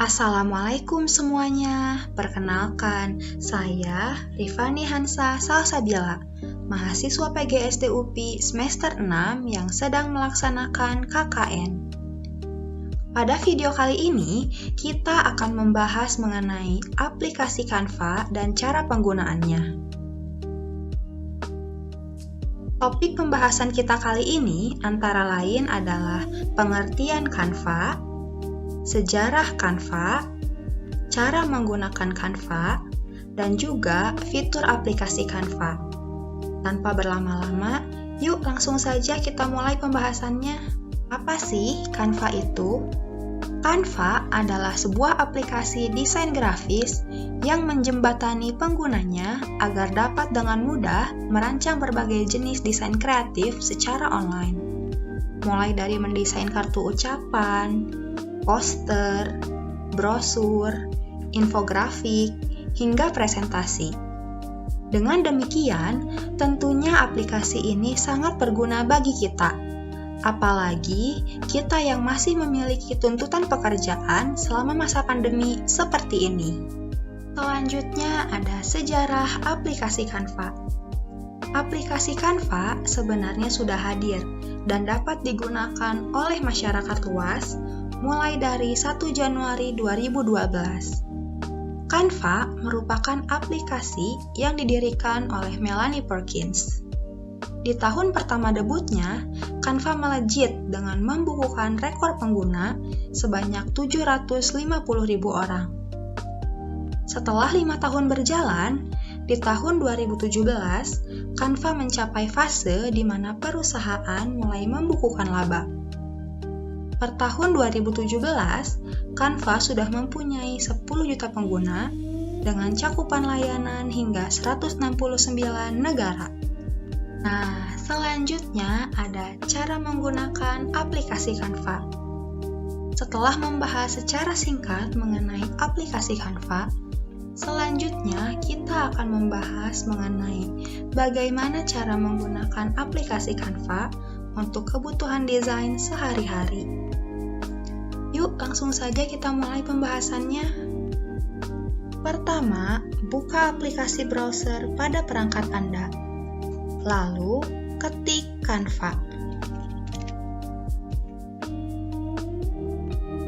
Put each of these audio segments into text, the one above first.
Assalamualaikum semuanya, perkenalkan, saya Rifani Hansa Salsabila, mahasiswa PGSD UPI semester 6 yang sedang melaksanakan KKN. Pada video kali ini, kita akan membahas mengenai aplikasi Canva dan cara penggunaannya. Topik pembahasan kita kali ini antara lain adalah pengertian Canva, sejarah Canva, cara menggunakan Canva, dan juga fitur aplikasi Canva. Tanpa berlama-lama, yuk langsung saja kita mulai pembahasannya. Apa sih Canva itu? Canva adalah sebuah aplikasi desain grafis yang menjembatani penggunanya agar dapat dengan mudah merancang berbagai jenis desain kreatif secara online. Mulai dari mendesain kartu ucapan, poster, brosur, infografik, hingga presentasi. Dengan demikian, tentunya aplikasi ini sangat berguna bagi kita, apalagi kita yang masih memiliki tuntutan pekerjaan selama masa pandemi seperti ini. Selanjutnya ada sejarah aplikasi Canva. Aplikasi Canva sebenarnya sudah hadir dan dapat digunakan oleh masyarakat luas mulai dari 1 Januari 2012. Canva merupakan aplikasi yang didirikan oleh Melanie Perkins. Di tahun pertama debutnya, Canva melejit dengan membukukan rekor pengguna sebanyak 750.000 orang. Setelah 5 tahun berjalan, di tahun 2017, Canva mencapai fase di mana perusahaan mulai membukukan laba. Per tahun 2017, Canva sudah mempunyai 10 juta pengguna dengan cakupan layanan hingga 169 negara. Nah, selanjutnya ada cara menggunakan aplikasi Canva. Setelah membahas secara singkat mengenai aplikasi Canva, selanjutnya kita akan membahas mengenai bagaimana cara menggunakan aplikasi Canva untuk kebutuhan desain sehari-hari. Yuk, langsung saja kita mulai pembahasannya. Pertama, buka aplikasi browser pada perangkat Anda. Lalu, ketik Canva.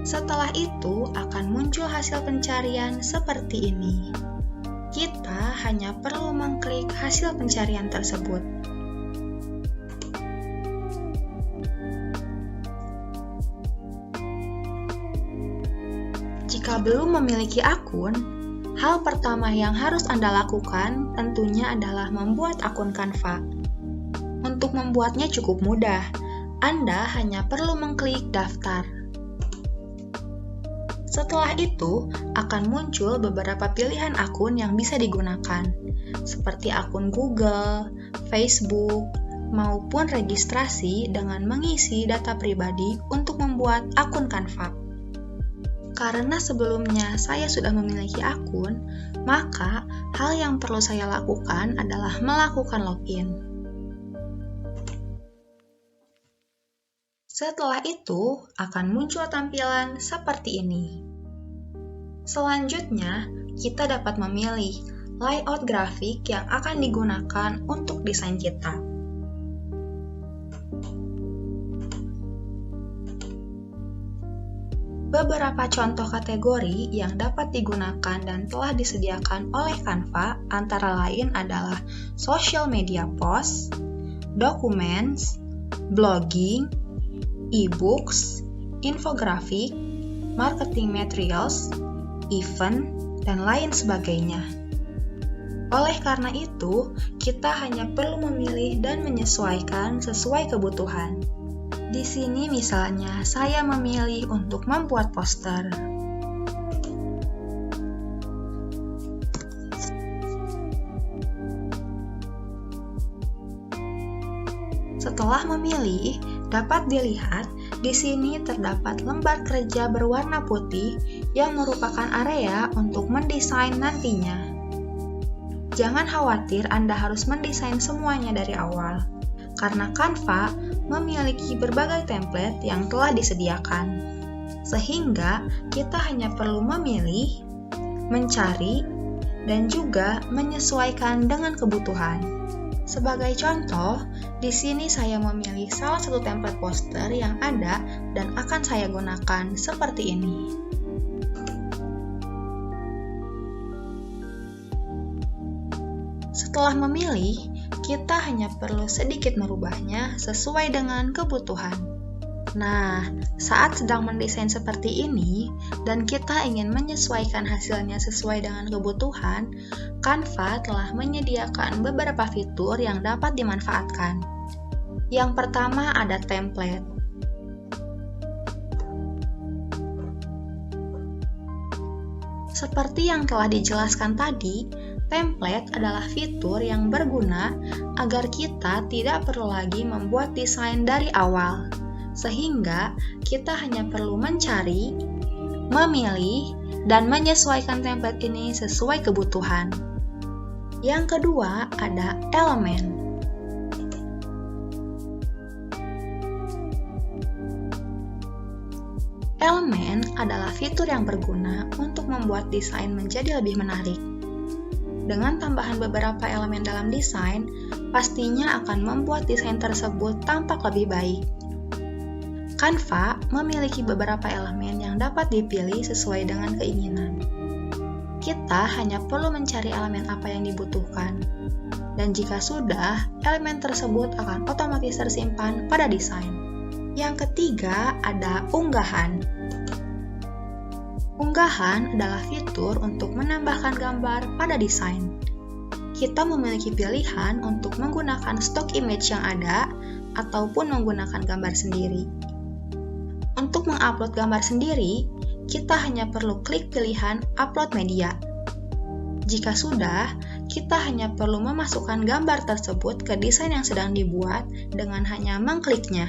Setelah itu, akan muncul hasil pencarian seperti ini. Kita hanya perlu mengklik hasil pencarian tersebut. Jika belum memiliki akun, hal pertama yang harus Anda lakukan tentunya adalah membuat akun Canva. Untuk membuatnya cukup mudah, Anda hanya perlu mengklik daftar. Setelah itu, akan muncul beberapa pilihan akun yang bisa digunakan, seperti akun Google, Facebook, maupun registrasi dengan mengisi data pribadi untuk membuat akun Canva. Karena sebelumnya saya sudah memiliki akun, maka hal yang perlu saya lakukan adalah melakukan login. Setelah itu, akan muncul tampilan seperti ini. Selanjutnya, kita dapat memilih layout grafik yang akan digunakan untuk desain kita. Beberapa contoh kategori yang dapat digunakan dan telah disediakan oleh Canva antara lain adalah social media post, documents, blogging, e-books, infografik, marketing materials, event, dan lain sebagainya. Oleh karena itu, kita hanya perlu memilih dan menyesuaikan sesuai kebutuhan. Di sini misalnya saya memilih untuk membuat poster. Setelah memilih, dapat dilihat di sini terdapat lembar kerja berwarna putih yang merupakan area untuk mendesain nantinya. Jangan khawatir Anda harus mendesain semuanya dari awal, karena Canva memiliki berbagai template yang telah disediakan. sehingga kita hanya perlu memilih, mencari, dan juga menyesuaikan dengan kebutuhan. Sebagai contoh, di sini saya memilih salah satu template poster yang ada dan akan saya gunakan seperti ini. Setelah memilih, kita hanya perlu sedikit merubahnya sesuai dengan kebutuhan. Nah, saat sedang mendesain seperti ini dan kita ingin menyesuaikan hasilnya sesuai dengan kebutuhan, Canva telah menyediakan beberapa fitur yang dapat dimanfaatkan. Yang pertama ada template. Seperti yang telah dijelaskan tadi, template adalah fitur yang berguna agar kita tidak perlu lagi membuat desain dari awal. Sehingga kita hanya perlu mencari, memilih, dan menyesuaikan template ini sesuai kebutuhan. Yang kedua ada elemen. Elemen adalah fitur yang berguna untuk membuat desain menjadi lebih menarik. Dengan tambahan beberapa elemen dalam desain, pastinya akan membuat desain tersebut tampak lebih baik. Canva memiliki beberapa elemen yang dapat dipilih sesuai dengan keinginan. Kita hanya perlu mencari elemen apa yang dibutuhkan. Dan jika sudah, elemen tersebut akan otomatis tersimpan pada desain. Yang ketiga ada unggahan. Unggahan adalah fitur untuk menambahkan gambar pada desain. Kita memiliki pilihan untuk menggunakan stock image yang ada ataupun menggunakan gambar sendiri. Untuk mengupload gambar sendiri, kita hanya perlu klik pilihan upload media. Jika sudah, kita hanya perlu memasukkan gambar tersebut ke desain yang sedang dibuat dengan hanya mengkliknya.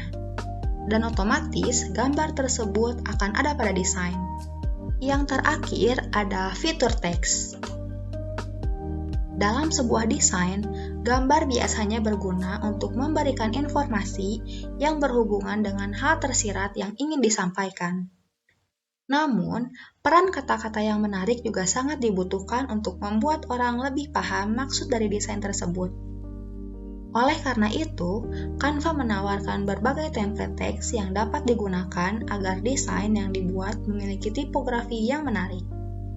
Dan otomatis gambar tersebut akan ada pada desain. Yang terakhir ada fitur teks. Dalam sebuah desain, gambar biasanya berguna untuk memberikan informasi yang berhubungan dengan hal tersirat yang ingin disampaikan. Namun, peran kata-kata yang menarik juga sangat dibutuhkan untuk membuat orang lebih paham maksud dari desain tersebut. Oleh karena itu, Canva menawarkan berbagai template teks yang dapat digunakan agar desain yang dibuat memiliki tipografi yang menarik.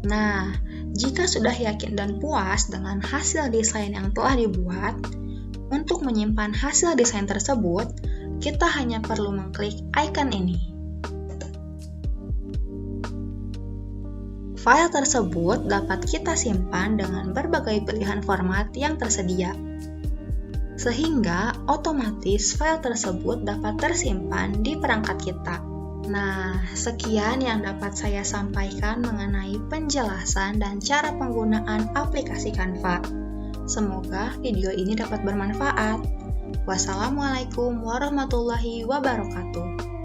Nah, jika sudah yakin dan puas dengan hasil desain yang telah dibuat, untuk menyimpan hasil desain tersebut, kita hanya perlu mengklik icon ini. File tersebut dapat kita simpan dengan berbagai pilihan format yang tersedia. Sehingga otomatis file tersebut dapat tersimpan di perangkat kita. Nah, sekian yang dapat saya sampaikan mengenai penjelasan dan cara penggunaan aplikasi Canva. Semoga video ini dapat bermanfaat. Wassalamualaikum warahmatullahi wabarakatuh.